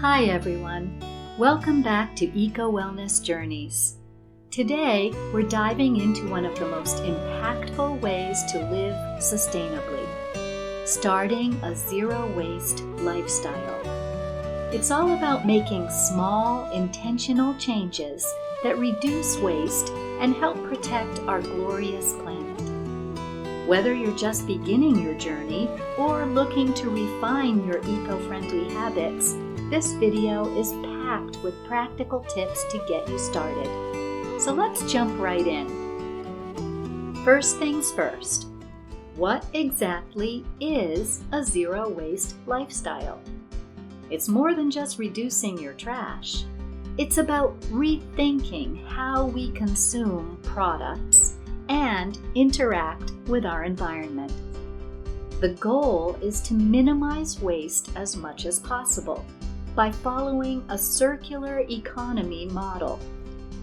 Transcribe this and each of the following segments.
Hi everyone, welcome back to Eco Wellness Journeys. Today we're diving into one of the most impactful ways to live sustainably, starting a zero-waste lifestyle. It's all about making small, intentional changes that reduce waste and help protect our glorious planet. Whether you're just beginning your journey or looking to refine your eco-friendly habits, this video is packed with practical tips to get you started. So let's jump right in. First things first, what exactly is a zero-waste lifestyle? It's more than just reducing your trash. It's about rethinking how we consume products and interact with our environment. The goal is to minimize waste as much as possible by following a circular economy model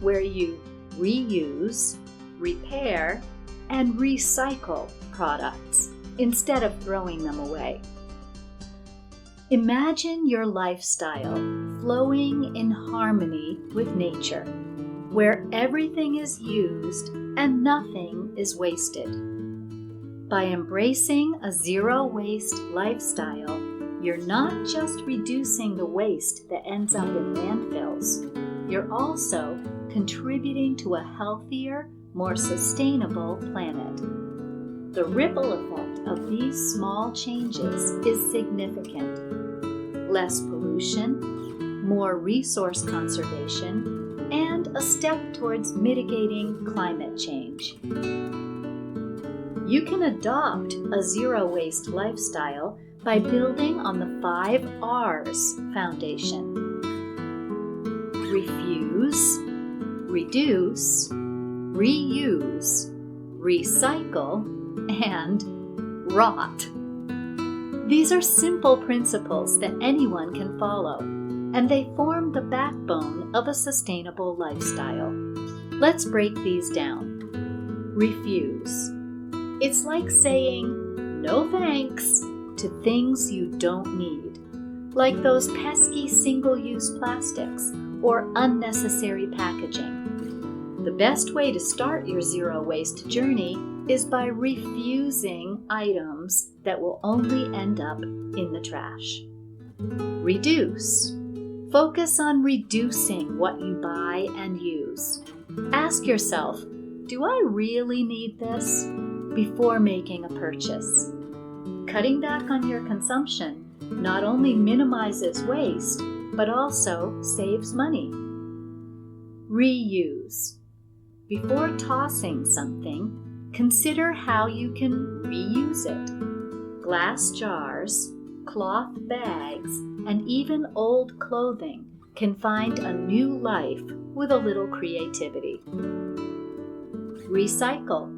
where you reuse, repair, and recycle products instead of throwing them away. Imagine your lifestyle flowing in harmony with nature, where everything is used and nothing is wasted. By embracing a zero-waste lifestyle, you're not just reducing the waste that ends up in landfills, you're also contributing to a healthier, more sustainable planet. The ripple effect of these small changes is significant. Less pollution, more resource conservation, and a step towards mitigating climate change. You can adopt a zero-waste lifestyle by building on the 5 R's foundation. Refuse, reduce, reuse, recycle, and rot. These are simple principles that anyone can follow, and they form the backbone of a sustainable lifestyle. Let's break these down. Refuse. It's like saying no thanks to things you don't need, like those pesky single-use plastics or unnecessary packaging. The best way to start your zero-waste journey is by refusing items that will only end up in the trash. Reduce. Focus on reducing what you buy and use. Ask yourself, do I really need this? Before making a purchase. Cutting back on your consumption not only minimizes waste, but also saves money. Reuse. Before tossing something, consider how you can reuse it. Glass jars, cloth bags, and even old clothing can find a new life with a little creativity. Recycle.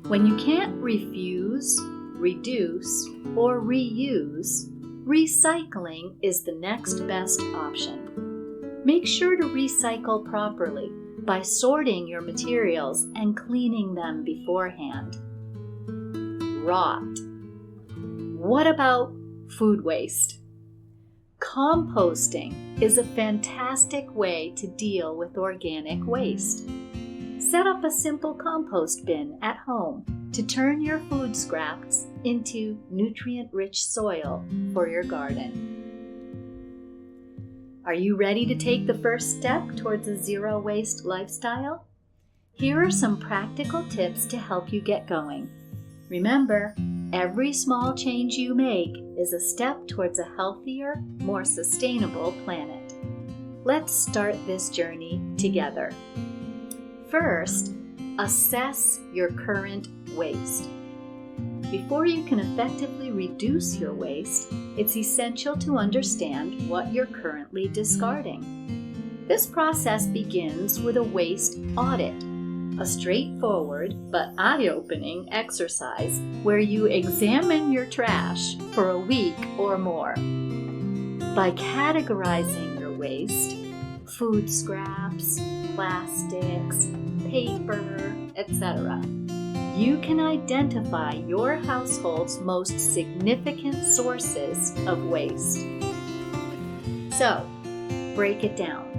When you can't refuse, reduce, or reuse, recycling is the next best option. Make sure to recycle properly by sorting your materials and cleaning them beforehand. Rot. What about food waste? Composting is a fantastic way to deal with organic waste. Set up a simple compost bin at home to turn your food scraps into nutrient-rich soil for your garden. Are you ready to take the first step towards a zero-waste lifestyle? Here are some practical tips to help you get going. Remember, every small change you make is a step towards a healthier, more sustainable planet. Let's start this journey together. First, assess your current waste. Before you can effectively reduce your waste, it's essential to understand what you're currently discarding. This process begins with a waste audit, a straightforward but eye-opening exercise where you examine your trash for a week or more. By categorizing your waste, food scraps, plastics, paper, etc., you can identify your household's most significant sources of waste. So, break it down.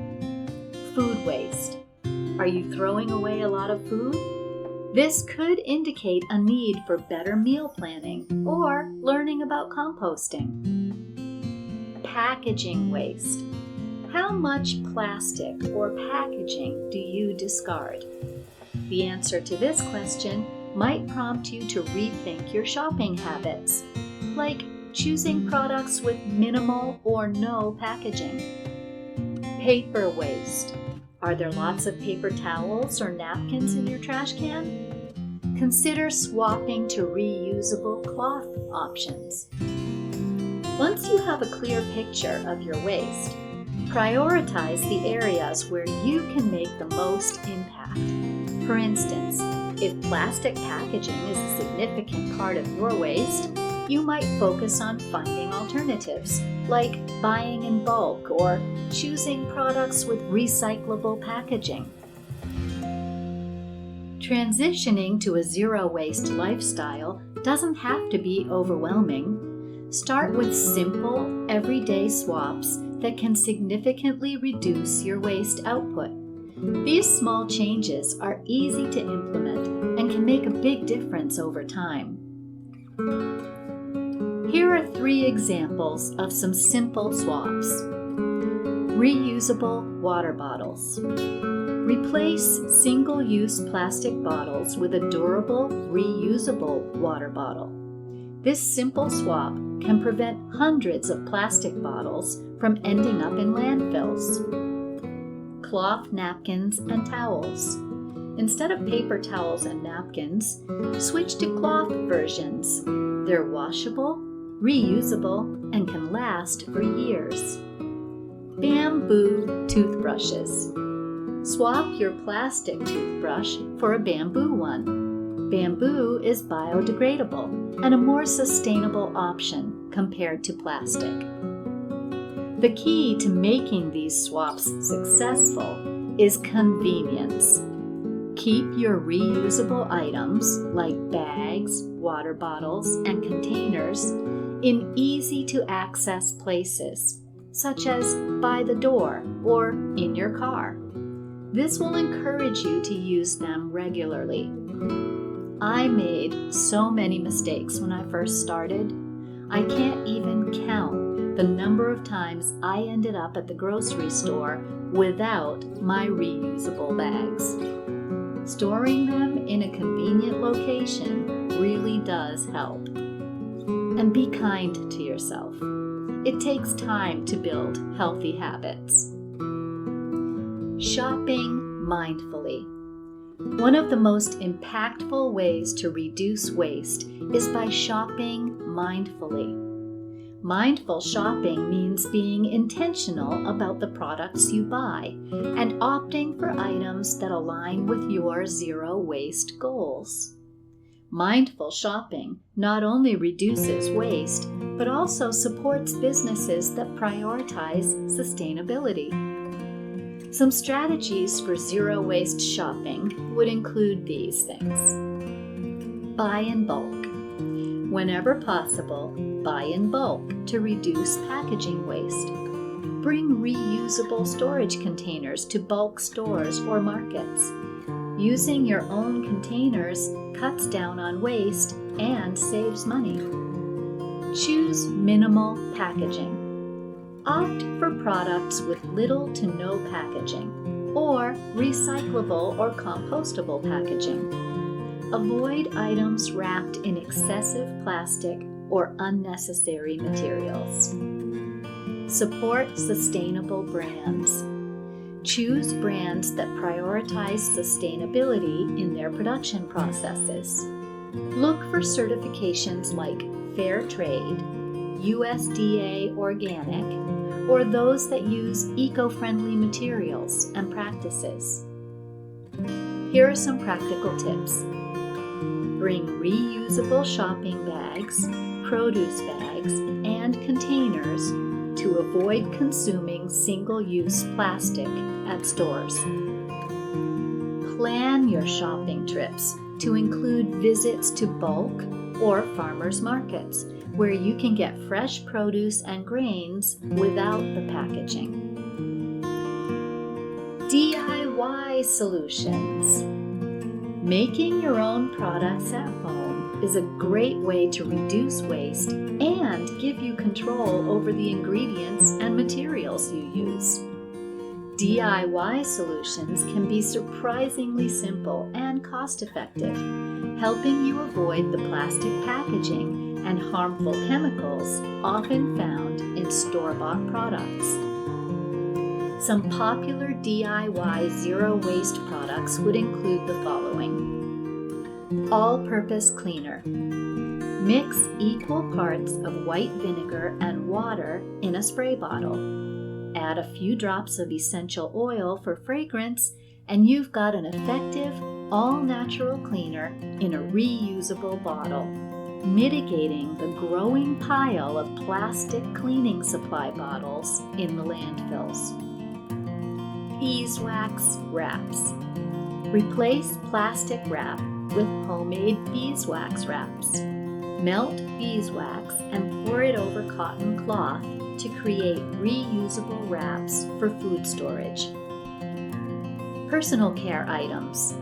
Food waste. Are you throwing away a lot of food? This could indicate a need for better meal planning or learning about composting. Packaging waste. How much plastic or packaging do you discard? The answer to this question might prompt you to rethink your shopping habits, like choosing products with minimal or no packaging. Paper waste. Are there lots of paper towels or napkins in your trash can? Consider swapping to reusable cloth options. Once you have a clear picture of your waste, prioritize the areas where you can make the most impact. For instance, if plastic packaging is a significant part of your waste, you might focus on finding alternatives, like buying in bulk or choosing products with recyclable packaging. Transitioning to a zero-waste lifestyle doesn't have to be overwhelming. Start with simple, everyday swaps that can significantly reduce your waste output. These small changes are easy to implement and can make a big difference over time. Here are 3 examples of some simple swaps. Reusable water bottles. Replace single-use plastic bottles with a durable, reusable water bottle. This simple swap can prevent hundreds of plastic bottles from ending up in landfills. Cloth napkins and towels. Instead of paper towels and napkins, switch to cloth versions. They're washable, reusable, and can last for years. Bamboo toothbrushes. Swap your plastic toothbrush for a bamboo one. Bamboo is biodegradable and a more sustainable option compared to plastic. The key to making these swaps successful is convenience. Keep your reusable items like bags, water bottles, and containers in easy-to-access places, such as by the door or in your car. This will encourage you to use them regularly. I made so many mistakes when I first started. I can't even count the number of times I ended up at the grocery store without my reusable bags. Storing them in a convenient location really does help. And be kind to yourself. It takes time to build healthy habits. Shopping mindfully. One of the most impactful ways to reduce waste is by shopping mindfully. Mindful shopping means being intentional about the products you buy and opting for items that align with your zero waste goals. Mindful shopping not only reduces waste, but also supports businesses that prioritize sustainability. Some strategies for zero waste shopping would include these things. Buy in bulk. Whenever possible, buy in bulk to reduce packaging waste. Bring reusable storage containers to bulk stores or markets. Using your own containers cuts down on waste and saves money. Choose minimal packaging. Opt for products with little to no packaging, or recyclable or compostable packaging. Avoid items wrapped in excessive plastic or unnecessary materials. Support sustainable brands. Choose brands that prioritize sustainability in their production processes. Look for certifications like Fair Trade, USDA Organic, or those that use eco-friendly materials and practices. Here are some practical tips. Bring reusable shopping bags, produce bags, and containers to avoid consuming single-use plastic at stores. Plan your shopping trips to include visits to bulk or farmers markets, where you can get fresh produce and grains without the packaging. DIY solutions. Making your own products at home is a great way to reduce waste and give you control over the ingredients and materials you use. DIY solutions can be surprisingly simple and cost-effective, helping you avoid the plastic packaging and harmful chemicals often found in store-bought products. Some popular DIY zero-waste products would include the following. All-purpose cleaner. Mix equal parts of white vinegar and water in a spray bottle. Add a few drops of essential oil for fragrance, and you've got an effective, all-natural cleaner in a reusable bottle, mitigating the growing pile of plastic cleaning supply bottles in the landfills. Beeswax wraps. Replace plastic wrap with homemade beeswax wraps. Melt beeswax and pour it over cotton cloth to create reusable wraps for food storage. Personal care items.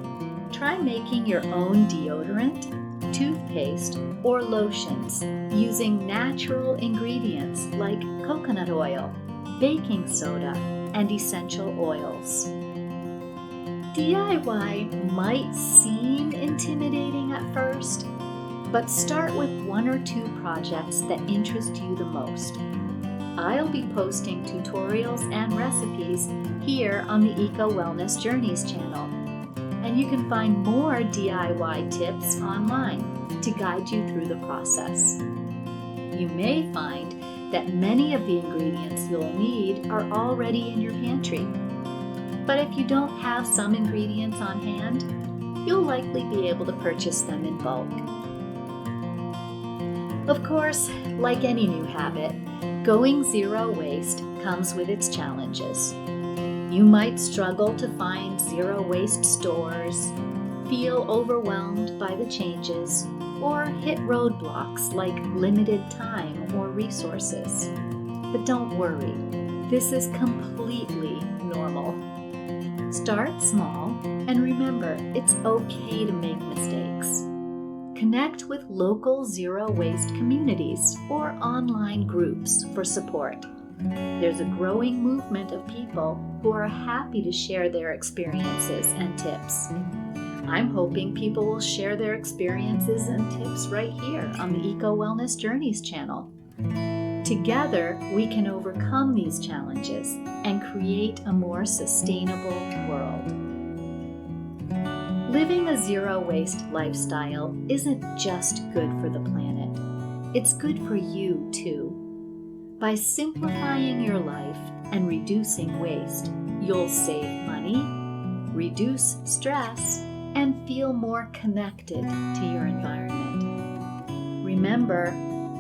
Try making your own deodorant, toothpaste, or lotions using natural ingredients like coconut oil, baking soda, and essential oils. DIY might seem intimidating at first, but start with one or two projects that interest you the most. I'll be posting tutorials and recipes here on the Eco Wellness Journeys channel, and you can find more DIY tips online to guide you through the process. You may find that many of the ingredients you'll need are already in your pantry, but if you don't have some ingredients on hand, you'll likely be able to purchase them in bulk. Of course, like any new habit, going zero waste comes with its challenges. You might struggle to find zero waste stores, feel overwhelmed by the changes, or hit roadblocks like limited time or resources. But don't worry, this is completely normal. Start small and remember, it's okay to make mistakes. Connect with local zero waste communities or online groups for support. There's a growing movement of people who are happy to share their experiences and tips. I'm hoping people will share their experiences and tips right here on the Eco Wellness Journeys channel. Together, we can overcome these challenges and create a more sustainable world. Living a zero-waste lifestyle isn't just good for the planet. It's good for you, too. By simplifying your life and reducing waste, you'll save money, reduce stress, and feel more connected to your environment. Remember,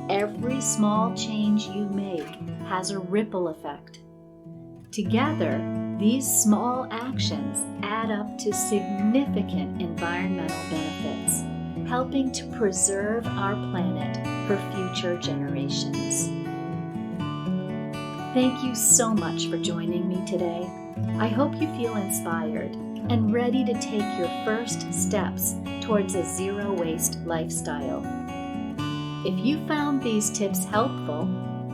every small change you make has a ripple effect. Together, these small actions add up to significant environmental benefits, helping to preserve our planet for future generations. Thank you so much for joining me today. I hope you feel inspired and ready to take your first steps towards a zero-waste lifestyle. If you found these tips helpful,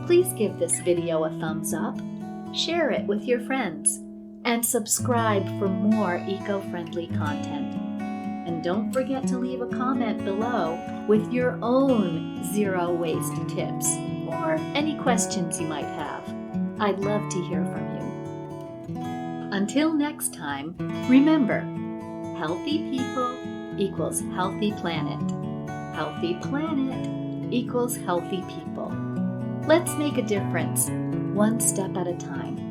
please give this video a thumbs up, share it with your friends, and subscribe for more eco-friendly content. And don't forget to leave a comment below with your own zero-waste tips or any questions you might have. I'd love to hear from you. Until next time, remember, healthy people equals healthy planet. Healthy planet equals healthy people. Let's make a difference, one step at a time.